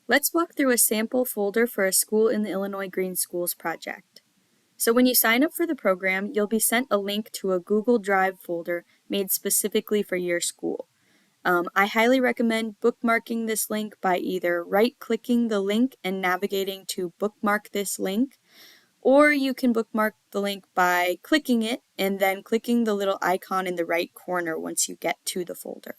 Let's walk through a sample folder for a school in the Illinois Green Schools project. So when you sign up for the program, you'll be sent a link to a Google Drive folder made specifically for your school. I highly recommend bookmarking this link by either right-clicking the link and navigating to bookmark this link, or you can bookmark the link by clicking it and then clicking the little icon in the right corner once you get to the folder.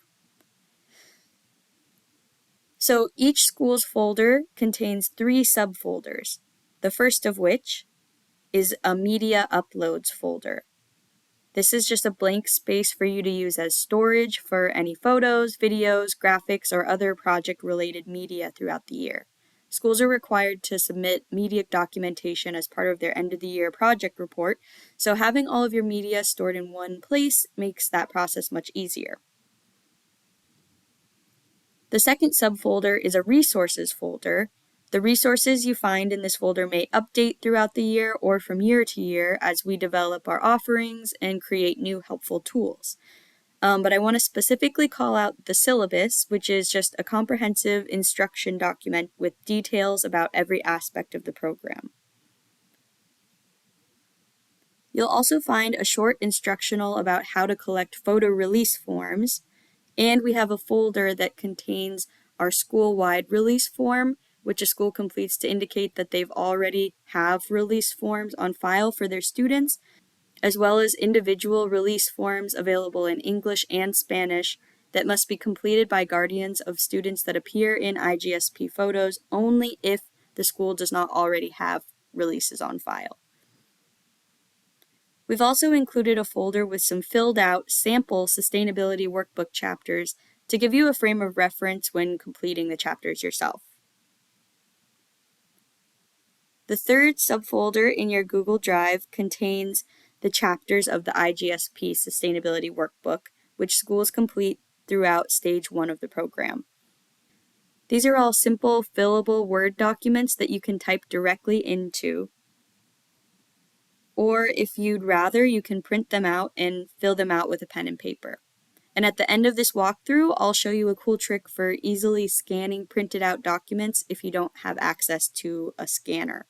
So each school's folder contains 3 subfolders, the first of which is a media uploads folder. This is just a blank space for you to use as storage for any photos, videos, graphics, or other project-related media throughout the year. Schools are required to submit media documentation as part of their end-of-the-year project report, so having all of your media stored in one place makes that process much easier. The second subfolder is a resources folder. The resources you find in this folder may update throughout the year or from year to year as we develop our offerings and create new helpful tools. But I want to specifically call out the syllabus, which is just a comprehensive instruction document with details about every aspect of the program. You'll also find a short instructional about how to collect photo release forms, and we have a folder that contains our school-wide release form, which a school completes to indicate that they've already have release forms on file for their students, as well as individual release forms available in English and Spanish that must be completed by guardians of students that appear in IGSP photos only if the school does not already have releases on file. We've also included a folder with some filled out sample Sustainability Workbook chapters to give you a frame of reference when completing the chapters yourself. The third subfolder in your Google Drive contains the chapters of the IGSP Sustainability Workbook, which schools complete throughout stage 1 of the program. These are all simple, fillable Word documents that you can type directly into, or if you'd rather, you can print them out and fill them out with a pen and paper. And at the end of this walkthrough, I'll show you a cool trick for easily scanning printed out documents if you don't have access to a scanner.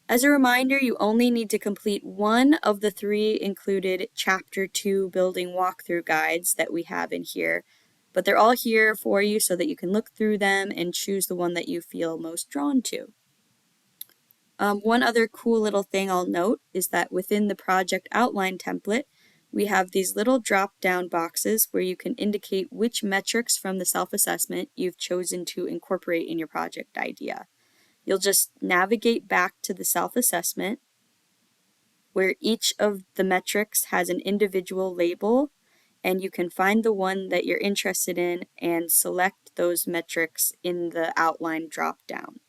As a reminder, you only need to complete one of the 3 included Chapter 2 building walkthrough guides that we have in here, but they're all here for you so that you can look through them and choose the one that you feel most drawn to. One other cool little thing I'll note is that within the project outline template, we have these little drop-down boxes where you can indicate which metrics from the self-assessment you've chosen to incorporate in your project idea. You'll just navigate back to the self-assessment, where each of the metrics has an individual label, and you can find the one that you're interested in and select those metrics in the outline drop-down.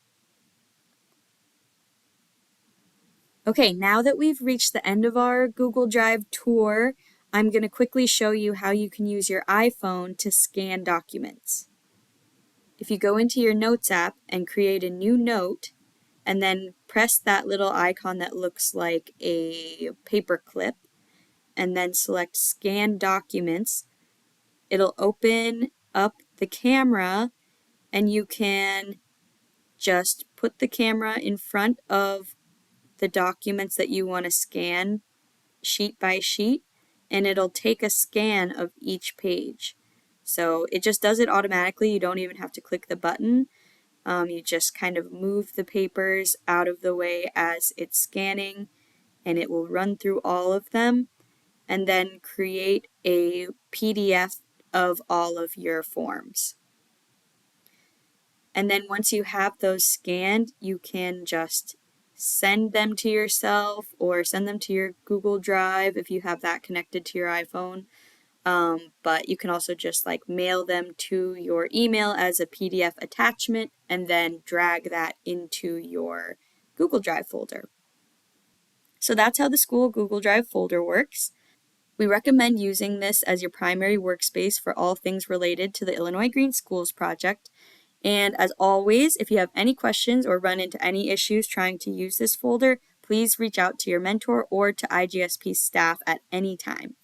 Okay, now that we've reached the end of our Google Drive tour, I'm going to quickly show you how you can use your iPhone to scan documents. If you go into your Notes app and create a new note, and then press that little icon that looks like a paper clip, and then select Scan Documents, it'll open up the camera, and you can just put the camera in front of the documents that you want to scan sheet by sheet, and it'll take a scan of each page. So it just does it automatically. You don't even have to click the button. You just kind of move the papers out of the way as it's scanning, and it will run through all of them and then create a PDF of all of your forms. And then once you have those scanned, you can just send them to yourself or send them to your Google Drive if you have that connected to your iPhone. But you can also just mail them to your email as a PDF attachment and then drag that into your Google Drive folder. So that's how the school Google Drive folder works. We recommend using this as your primary workspace for all things related to the Illinois Green Schools project. And as always, if you have any questions or run into any issues trying to use this folder, please reach out to your mentor or to IGSP staff at any time.